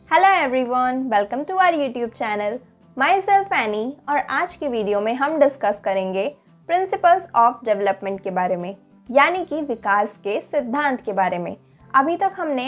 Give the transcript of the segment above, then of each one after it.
Hello everyone, welcome to our YouTube channel. Myself Annie. और आज की video में हम डिस्कस करेंगे प्रिंसिपल्स ऑफ डेवलपमेंट के बारे में, यानी कि विकास के सिद्धांत के बारे में। अभी तक हमने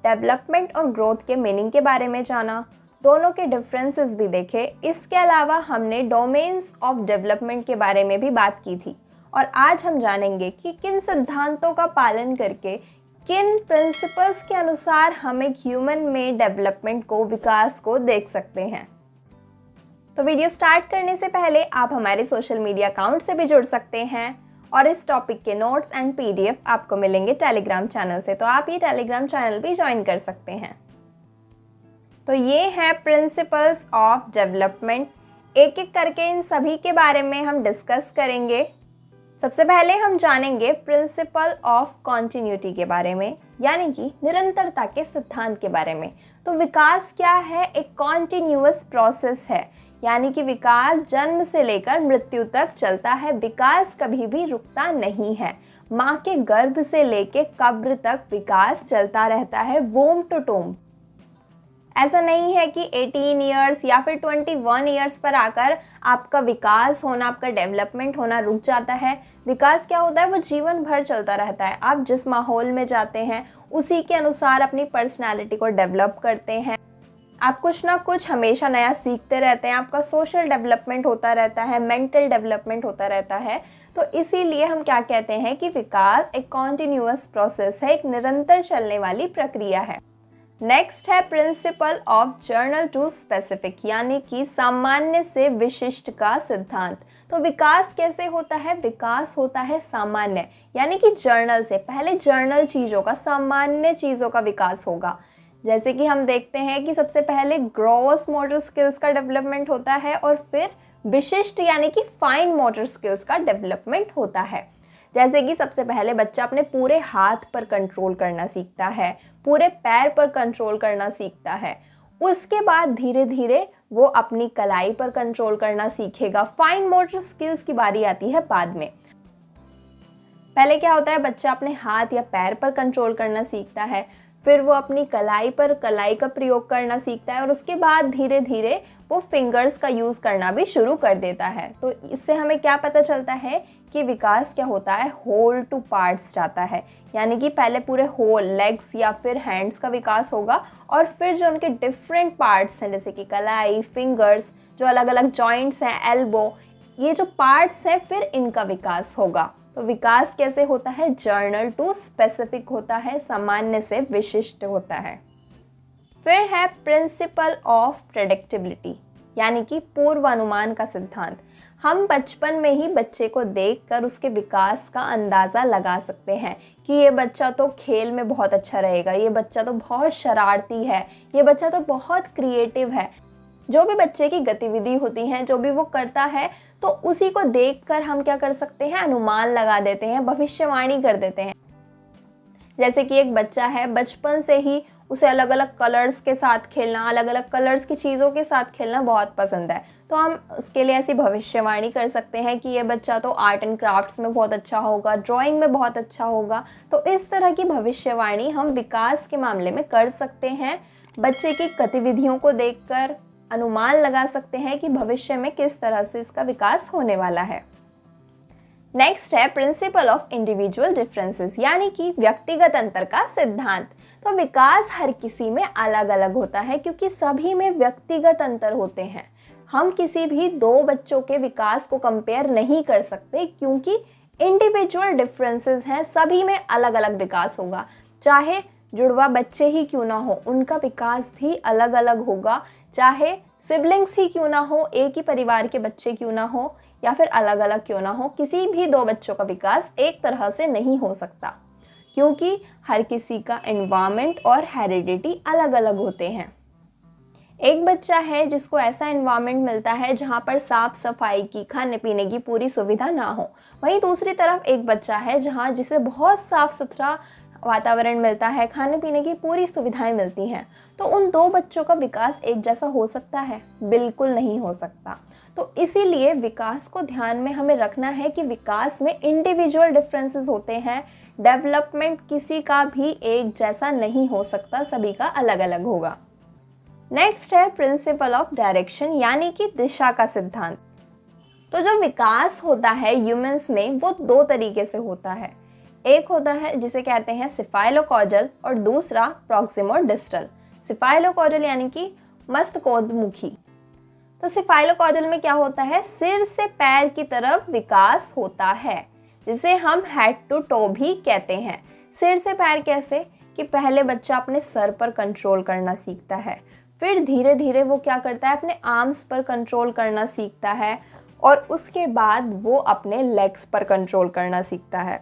डेवलपमेंट और ग्रोथ के मीनिंग के बारे में जाना, दोनों के डिफरेंसेस भी देखे। इसके अलावा हमने डोमेन्स ऑफ डेवलपमेंट के बारे में भी बात की थी। और आज हम जानेंगे कि किन सिद्धांतों का पालन करके, किन प्रिंसिपल्स के अनुसार हम एक ह्यूमन में डेवलपमेंट को, विकास को देख सकते हैं। तो वीडियो स्टार्ट करने से पहले आप हमारे सोशल मीडिया अकाउंट से भी जुड़ सकते हैं और इस टॉपिक के नोट्स एंड पीडीएफ आपको मिलेंगे टेलीग्राम चैनल से, तो आप ये टेलीग्राम चैनल भी ज्वाइन कर सकते हैं। तो ये है प्रिंसिपल्स ऑफ डेवलपमेंट। एक एक करके इन सभी के बारे में हम डिस्कस करेंगे। सबसे पहले हम जानेंगे प्रिंसिपल ऑफ कॉन्टिन्यूटी के बारे में, यानी कि निरंतरता के सिद्धांत के बारे में। तो विकास क्या है? एक कॉन्टिन्यूअस प्रोसेस है, यानी कि विकास जन्म से लेकर मृत्यु तक चलता है। विकास कभी भी रुकता नहीं है। माँ के गर्भ से लेकर कब्र तक विकास चलता रहता है, वोम टू टोम। ऐसा नहीं है कि 18 इयर्स या फिर 21 इयर्स पर आकर आपका विकास होना, आपका डेवलपमेंट होना रुक जाता है। विकास क्या होता है? वो जीवन भर चलता रहता है। आप जिस माहौल में जाते हैं उसी के अनुसार अपनी पर्सनालिटी को डेवलप करते हैं। आप कुछ ना कुछ हमेशा नया सीखते रहते हैं। आपका सोशल डेवलपमेंट होता रहता है, मेंटल डेवलपमेंट होता रहता है। तो इसीलिए हम क्या कहते हैं कि विकास एक कॉन्टिन्यूअस प्रोसेस है, एक निरंतर चलने वाली प्रक्रिया है। नेक्स्ट है principle of general to specific, यानी कि सामान्य से विशिष्ट का सिद्धांत। तो विकास कैसे होता है? विकास होता है सामान्य, यानी कि जर्नल से। पहले जर्नल चीज़ों का, सामान्य चीज़ों का विकास होगा। जैसे कि हम देखते हैं कि सबसे पहले ग्रॉस मोटर स्किल्स का डेवलपमेंट होता है और फिर विशिष्ट यानी कि फाइन मोटर स्किल्स का डेवलपमेंट होता है। जैसे कि सबसे पहले बच्चा अपने पूरे हाथ पर कंट्रोल करना सीखता है, पूरे पैर पर कंट्रोल करना सीखता है। उसके बाद धीरे धीरे वो अपनी कलाई पर कंट्रोल करना सीखेगा। फाइन मोटर स्किल्स की बारी आती है बाद में। पहले क्या होता है? बच्चा अपने हाथ या पैर पर कंट्रोल करना सीखता है, फिर वो अपनी कलाई पर कलाई का प्रयोग करना सीखता है और उसके बाद धीरे धीरे वो फिंगर्स का यूज़ करना भी शुरू कर देता है। तो इससे हमें क्या पता चलता है कि विकास क्या होता है? होल टू पार्ट्स जाता है, यानी कि पहले पूरे होल, लेग्स या फिर हैंड्स का विकास होगा और फिर जो उनके डिफरेंट पार्ट्स हैं, जैसे कि कलाई, फिंगर्स, जो अलग अलग जॉइंट्स हैं, एल्बो, ये जो पार्ट्स हैं, फिर इनका विकास होगा। तो विकास कैसे होता है? जर्नल टू स्पेसिफिक होता है, सामान्य से विशिष्ट होता है। फिर है प्रिंसिपल ऑफ प्रेडिक्टेबिलिटी, यानी कि पूर्वानुमान का सिद्धांत। हम बचपन में ही बच्चे को देखकर उसके विकास का अंदाज़ा लगा सकते हैं कि ये बच्चा तो खेल में बहुत अच्छा रहेगा, ये बच्चा तो बहुत शरारती है, ये बच्चा तो बहुत क्रिएटिव है। जो भी बच्चे की गतिविधि होती हैं, जो भी वो करता है, तो उसी को देखकर हम क्या कर सकते हैं? अनुमान लगा देते हैं, भविष्यवाणी कर देते हैं। जैसे कि एक बच्चा है, बचपन से ही उसे अलग अलग कलर्स के साथ खेलना, अलग अलग कलर्स की चीज़ों के साथ खेलना बहुत पसंद है। तो हम उसके लिए ऐसी भविष्यवाणी कर सकते हैं कि ये बच्चा तो आर्ट एंड क्राफ्ट्स में बहुत अच्छा होगा, ड्राइंग में बहुत अच्छा होगा। तो इस तरह की भविष्यवाणी हम विकास के मामले में कर सकते हैं। बच्चे की गतिविधियों को देखकर अनुमान लगा सकते हैं कि भविष्य में किस तरह से इसका विकास होने वाला है। नेक्स्ट है प्रिंसिपल ऑफ इंडिविजुअल डिफरेंसेस, यानी कि व्यक्तिगत अंतर का सिद्धांत। तो विकास हर किसी में अलग अलग होता है, क्योंकि सभी में व्यक्तिगत अंतर होते हैं। हम किसी भी दो बच्चों के विकास को कंपेयर नहीं कर सकते, क्योंकि इंडिविजुअल डिफरेंसेस हैं, सभी में अलग अलग विकास होगा। चाहे जुड़वा बच्चे ही क्यों ना हो, उनका विकास भी अलग अलग होगा। चाहे सिबलिंग्स ही क्यों ना हो, एक ही परिवार के बच्चे क्यों ना हो, या फिर अलग अलग क्यों ना हो, किसी भी दो बच्चों का विकास एक तरह से नहीं हो सकता, क्योंकि हर किसी का एनवायरनमेंट और हेरिडिटी अलग अलग होते हैं। एक बच्चा है जिसको ऐसा एनवायरनमेंट मिलता है जहाँ पर साफ सफाई की, खाने पीने की पूरी सुविधा ना हो। वहीं दूसरी तरफ एक बच्चा है जहाँ जिसे बहुत साफ सुथरा वातावरण मिलता है, खाने पीने की पूरी सुविधाएं मिलती हैं। तो उन दो बच्चों का विकास एक जैसा हो सकता है? बिल्कुल नहीं हो सकता। तो इसीलिए विकास को ध्यान में हमें रखना है कि विकास में इंडिविजुअल डिफरेंसेस होते हैं। डेवलपमेंट किसी का भी एक जैसा नहीं हो सकता, सभी का अलग अलग होगा। नेक्स्ट है प्रिंसिपल ऑफ डायरेक्शन यानी कि दिशा का सिद्धांत। तो जो विकास होता है ह्यूमंस में वो दो तरीके से होता है। एक होता है जिसे कहते हैं सिफाइलोकॉजल और दूसरा प्रॉक्सिमोडिस्टल। सिफाइलोकॉजल यानी कि मस्तकोद्मुखी। तो सिफाइलोकॉजल में क्या होता है, सिर से पैर की तरफ विकास होता है जिसे हम हेड टू टो भी कहते हैं। सिर से पैर कैसे कि पहले बच्चा अपने सर पर कंट्रोल करना सीखता है, फिर धीरे धीरे वो क्या करता है अपने आर्म्स पर कंट्रोल करना सीखता है और उसके बाद वो अपने लेग्स पर कंट्रोल करना सीखता है।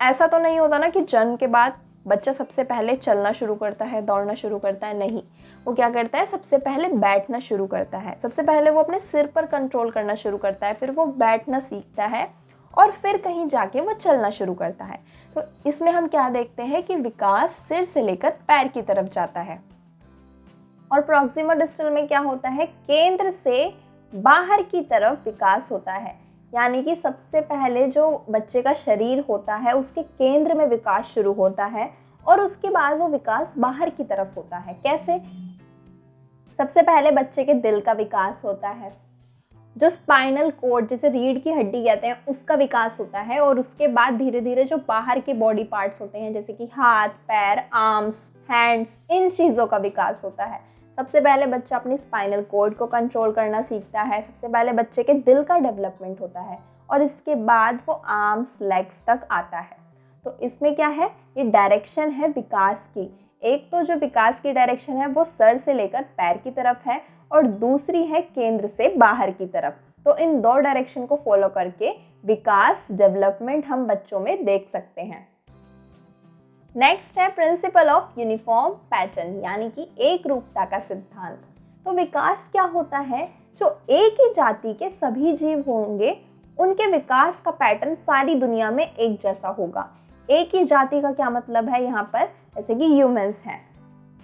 ऐसा तो नहीं होता ना कि जन्म के बाद बच्चा सबसे पहले चलना शुरू करता है, दौड़ना शुरू करता है। नहीं, वो क्या करता है, सबसे पहले बैठना शुरू करता है। सबसे पहले वो अपने सिर पर कंट्रोल करना शुरू करता है, फिर वो बैठना सीखता है और फिर कहीं जाके वो चलना शुरू करता है। तो इसमें हम क्या देखते हैं कि विकास सिर से लेकर पैर की तरफ जाता है। और प्रॉक्सिमोडिस्टल में क्या होता है, केंद्र से बाहर की तरफ विकास होता है, यानी कि सबसे पहले जो बच्चे का शरीर होता है उसके केंद्र में विकास शुरू होता है और उसके बाद वो विकास बाहर की तरफ होता है। कैसे? सबसे पहले बच्चे के दिल का विकास होता है, जो स्पाइनल कोड जिसे रीढ़ की हड्डी कहते हैं उसका विकास होता है और उसके बाद धीरे धीरे जो बाहर के बॉडी पार्ट्स होते हैं जैसे कि हाथ, पैर, आर्म्स, हैंड्स, इन चीज़ों का विकास होता है। सबसे पहले बच्चा अपनी स्पाइनल कोड को कंट्रोल करना सीखता है, सबसे पहले बच्चे के दिल का डेवलपमेंट होता है और इसके बाद वो आर्म्स, लेग्स तक आता है। तो इसमें क्या है, ये डायरेक्शन है विकास की। एक तो जो विकास की डायरेक्शन है वो सर से लेकर पैर की तरफ है और दूसरी है केंद्र से बाहर की तरफ। तो इन दो डायरेक्शन को फॉलो करके विकास, डेवलपमेंट हम बच्चों में देख सकते हैं। नेक्स्ट है प्रिंसिपल ऑफ यूनिफॉर्म पैटर्न यानी कि एक रूपता का सिद्धांत। तो विकास क्या होता है, जो एक ही जाति के सभी जीव होंगे उनके विकास का पैटर्न सारी दुनिया में एक जैसा होगा। एक ही जाति का क्या मतलब है यहाँ पर, जैसे कि ह्यूमंस हैं,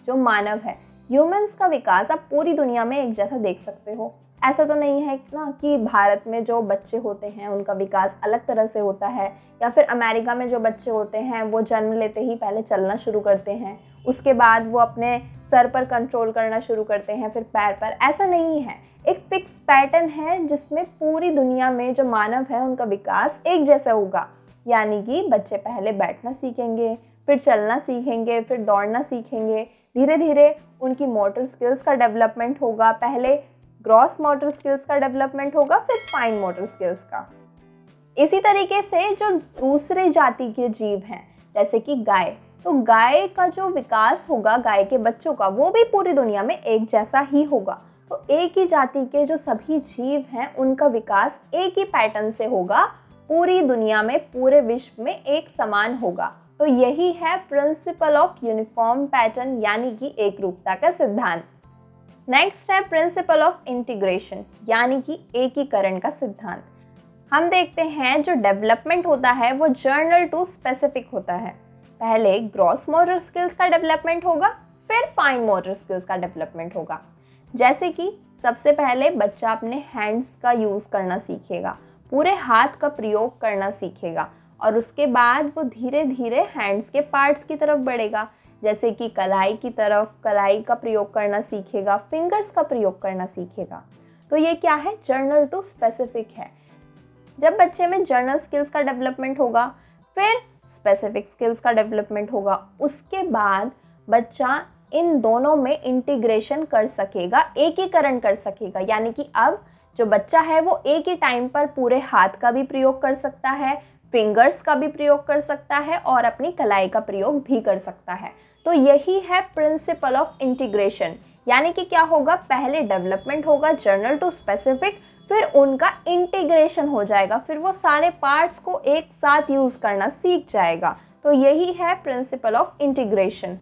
जो मानव है, ह्यूमंस का विकास आप पूरी दुनिया में एक जैसा देख सकते हो। ऐसा तो नहीं है ना कि भारत में जो बच्चे होते हैं उनका विकास अलग तरह से होता है या फिर अमेरिका में जो बच्चे होते हैं वो जन्म लेते ही पहले चलना शुरू करते हैं, उसके बाद वो अपने सर पर कंट्रोल करना शुरू करते हैं, फिर पैर पर। ऐसा नहीं है, एक फिक्स पैटर्न है जिसमें पूरी दुनिया में जो मानव है उनका विकास एक जैसा होगा। यानी कि बच्चे पहले बैठना सीखेंगे, फिर चलना सीखेंगे, फिर दौड़ना सीखेंगे, धीरे धीरे उनकी मोटर स्किल्स का डेवलपमेंट होगा। पहले ग्रॉस मोटर स्किल्स का डेवलपमेंट होगा, फिर फाइन मोटर स्किल्स का। इसी तरीके से जो दूसरे जाति के जीव हैं जैसे कि गाय, तो गाय का जो विकास होगा गाय के बच्चों का वो भी पूरी दुनिया में एक जैसा ही होगा। तो एक ही जाति के जो सभी जीव हैं उनका विकास एक ही पैटर्न से होगा, पूरी दुनिया में, पूरे विश्व में एक समान होगा। तो यही है प्रिंसिपल ऑफ यूनिफॉर्म पैटर्न यानी कि एक रूपता का सिद्धांत। नेक्स्ट है प्रिंसिपल ऑफ इंटीग्रेशन यानी कि एकीकरण का सिद्धांत। हम देखते हैं जो डेवलपमेंट होता है वो जर्नल टू स्पेसिफिक होता है। पहले ग्रॉस मोटर स्किल्स का डेवलपमेंट होगा, फिर फाइन मोटर स्किल्स का डेवलपमेंट होगा। जैसे कि सबसे पहले बच्चा अपने हैंड्स का यूज़ करना सीखेगा, पूरे हाथ का प्रयोग करना सीखेगा और उसके बाद वो धीरे धीरे हैंड्स के पार्ट्स की तरफ बढ़ेगा, जैसे कि कलाई की तरफ, कलाई का प्रयोग करना सीखेगा, फिंगर्स का प्रयोग करना सीखेगा। तो ये क्या है, जर्नल टू स्पेसिफिक है। जब बच्चे में जर्नल स्किल्स का डेवलपमेंट होगा, फिर स्पेसिफिक स्किल्स का डेवलपमेंट होगा, उसके बाद बच्चा इन दोनों में इंटीग्रेशन कर सकेगा, एकीकरण कर सकेगा। यानी कि अब जो बच्चा है वो एक ही टाइम पर पूरे हाथ का भी प्रयोग कर सकता है, फिंगर्स का भी प्रयोग कर सकता है और अपनी कलाई का प्रयोग भी कर सकता है। तो यही है प्रिंसिपल ऑफ इंटीग्रेशन। यानी कि क्या होगा, पहले डेवलपमेंट होगा जर्नल टू स्पेसिफिक, फिर उनका इंटीग्रेशन हो जाएगा, फिर वो सारे पार्ट्स को एक साथ यूज करना सीख जाएगा। तो यही है प्रिंसिपल ऑफ इंटीग्रेशन।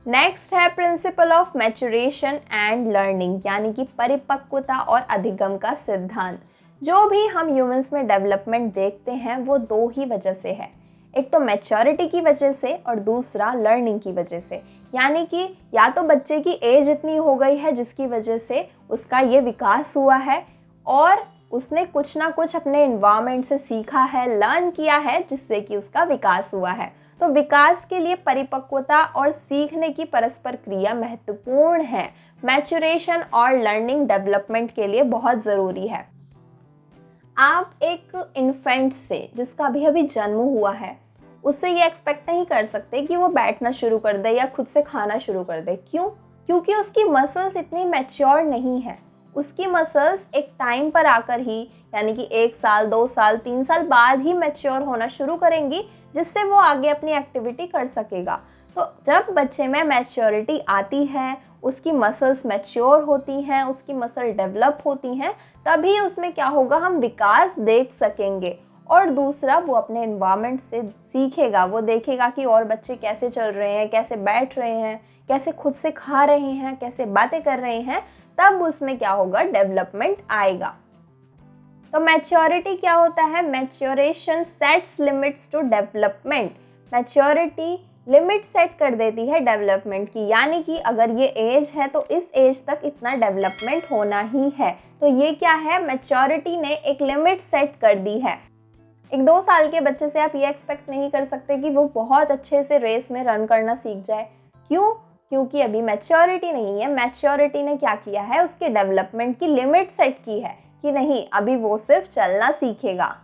नेक्स्ट है principle of maturation and learning यानी कि परिपक्वता और अधिगम का सिद्धांत। जो भी हम ह्यूमंस में डेवलपमेंट देखते हैं वो दो ही वजह से है, एक तो मैच्योरिटी की वजह से और दूसरा लर्निंग की वजह से। यानी कि या तो बच्चे की एज इतनी हो गई है जिसकी वजह से उसका ये विकास हुआ है और उसने कुछ ना कुछ अपने एनवायरनमेंट से सीखा है, लर्न किया है, जिससे कि उसका विकास हुआ है। तो विकास के लिए परिपक्वता और सीखने की परस्पर क्रिया महत्वपूर्ण है। मैच्योरेशन और लर्निंग डेवलपमेंट के लिए बहुत ज़रूरी है। आप एक इन्फेंट से, जिसका अभी अभी जन्म हुआ है, उससे ये एक्सपेक्ट नहीं कर सकते कि वो बैठना शुरू कर दे या खुद से खाना शुरू कर दे। क्यों? क्योंकि उसकी मसल्स इतनी मैच्योर नहीं है। उसकी मसल्स एक टाइम पर आकर ही, यानी कि 1 साल, 2 साल, 3 साल बाद ही मैच्योर होना शुरू करेंगी, जिससे वो आगे अपनी एक्टिविटी कर सकेगा। तो जब बच्चे में मैच्योरिटी आती है, उसकी मसल्स मैच्योर होती हैं, उसकी मसल डेवलप होती हैं, तभी उसमें क्या होगा, हम विकास देख सकेंगे। और दूसरा, वो अपने एनवायरनमेंट से सीखेगा। वो देखेगा कि और बच्चे कैसे चल रहे हैं, कैसे बैठ रहे हैं, कैसे खुद से खा रहे हैं, कैसे बातें कर रहे हैं, तब उसमें क्या होगा, डेवलपमेंट आएगा। तो मैच्योरिटी क्या होता है? Maturation sets limits to development. Maturity limit set कर देती है डेवलपमेंट की, यानी कि अगर ये एज है तो इस एज तक इतना डेवलपमेंट होना ही है। तो ये क्या है, मैच्योरिटी ने एक लिमिट सेट कर दी है। एक 2 साल के बच्चे से आप ये एक्सपेक्ट नहीं कर सकते कि वो बहुत अच्छे से रेस में रन करना सीख जाए। क्यों? क्योंकि अभी मैच्योरिटी नहीं है। मैच्योरिटी ने क्या किया है, उसके डेवलपमेंट की लिमिट सेट की है कि नहीं, अभी वो सिर्फ चलना सीखेगा।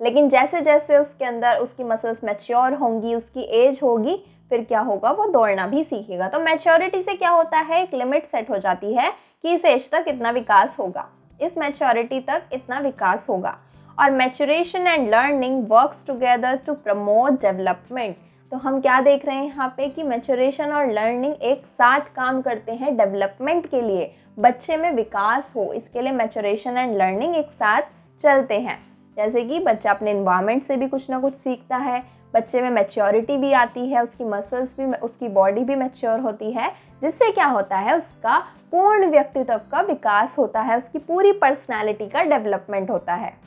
लेकिन जैसे जैसे उसके अंदर उसकी मसल्स मैच्योर होंगी, उसकी एज होगी, फिर क्या होगा, वो दौड़ना भी सीखेगा। तो मैच्योरिटी से क्या होता है, एक लिमिट सेट हो जाती है कि इस एज तक इतना विकास होगा, इस मैच्योरिटी तक इतना विकास होगा। और maturation and learning works together to promote development. तो हम क्या देख रहे हैं यहाँ पे कि मैच्योरेशन और लर्निंग एक साथ काम करते हैं डेवलपमेंट के लिए, बच्चे में विकास हो, इसके लिए मैच्योरेशन एंड लर्निंग एक साथ चलते हैं। जैसे कि बच्चा अपने एनवायरनमेंट से भी कुछ ना कुछ सीखता है, बच्चे में मैच्योरिटी भी आती है, उसकी मसल्स भी, उसकी बॉडी भी मैच्योर होती है, जिससे क्या होता है, उसका पूर्ण व्यक्तित्व का विकास होता है, उसकी पूरी पर्सनैलिटी का डेवलपमेंट होता है।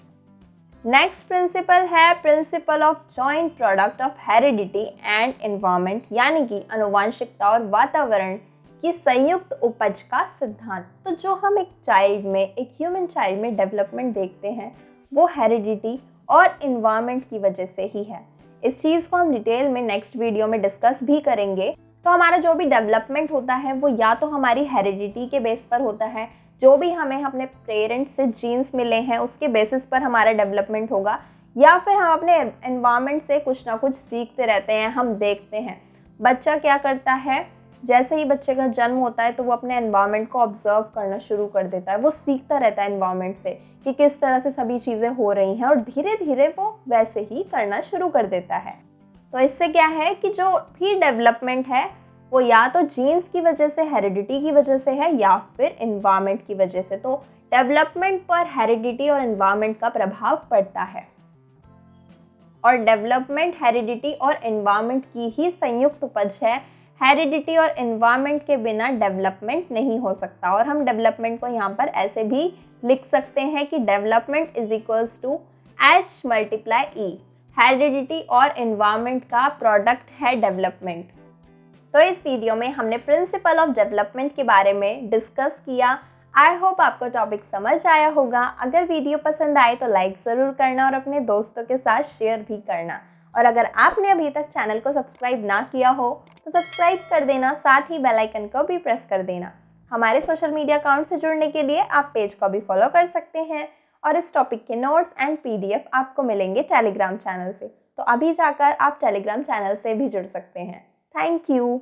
नेक्स्ट प्रिंसिपल है principle of joint product of heredity and environment, यानी कि आनुवंशिकता और वातावरण की संयुक्त उपज का सिद्धांत। तो जो हम एक चाइल्ड में, एक ह्यूमन चाइल्ड में डेवलपमेंट देखते हैं, वो हेरिडिटी और एनवायरनमेंट की वजह से ही है। इस चीज़ को हम डिटेल में नेक्स्ट वीडियो में डिस्कस भी करेंगे। तो हमारा जो भी डेवलपमेंट होता है वो या तो हमारी हेरिडिटी के बेस पर होता है, जो भी हमें अपने पेरेंट्स से जीन्स मिले हैं उसके बेसिस पर हमारा डेवलपमेंट होगा, या फिर हम अपने एनवायरनमेंट से कुछ ना कुछ सीखते रहते हैं। हम देखते हैं बच्चा क्या करता है, जैसे ही बच्चे का जन्म होता है तो वो अपने एनवायरनमेंट को ऑब्जर्व करना शुरू कर देता है। वो सीखता रहता है एनवायरनमेंट से कि किस तरह से सभी चीज़ें हो रही हैं, और धीरे धीरे वो वैसे ही करना शुरू कर देता है। तो इससे क्या है कि जो भी डेवलपमेंट है वो या तो जीन्स की वजह से, हेरिडिटी की वजह से है, या फिर एनवायरनमेंट की वजह से। तो डेवलपमेंट पर हेरिडिटी और एनवायरनमेंट का प्रभाव पड़ता है, और डेवलपमेंट हेरिडिटी और एनवायरनमेंट की ही संयुक्त उपज है। हेरिडिटी और एनवायरनमेंट के बिना डेवलपमेंट नहीं हो सकता। और हम डेवलपमेंट को यहाँ पर ऐसे भी लिख सकते हैं कि development is equals to H × E। Heredity और एनवायरनमेंट का प्रोडक्ट है डेवलपमेंट। तो इस वीडियो में हमने प्रिंसिपल ऑफ डेवलपमेंट के बारे में डिस्कस किया। आई होप आपको टॉपिक समझ आया होगा। अगर वीडियो पसंद आए तो लाइक ज़रूर करना और अपने दोस्तों के साथ शेयर भी करना। और अगर आपने अभी तक चैनल को सब्सक्राइब ना किया हो तो सब्सक्राइब कर देना, साथ ही बेल आइकन को भी प्रेस कर देना। हमारे सोशल मीडिया अकाउंट से जुड़ने के लिए आप पेज को भी फॉलो कर सकते हैं, और इस टॉपिक के नोट्स एंड PDF आपको मिलेंगे टेलीग्राम चैनल से। तो अभी जाकर आप टेलीग्राम चैनल से भी जुड़ सकते हैं। Thank you.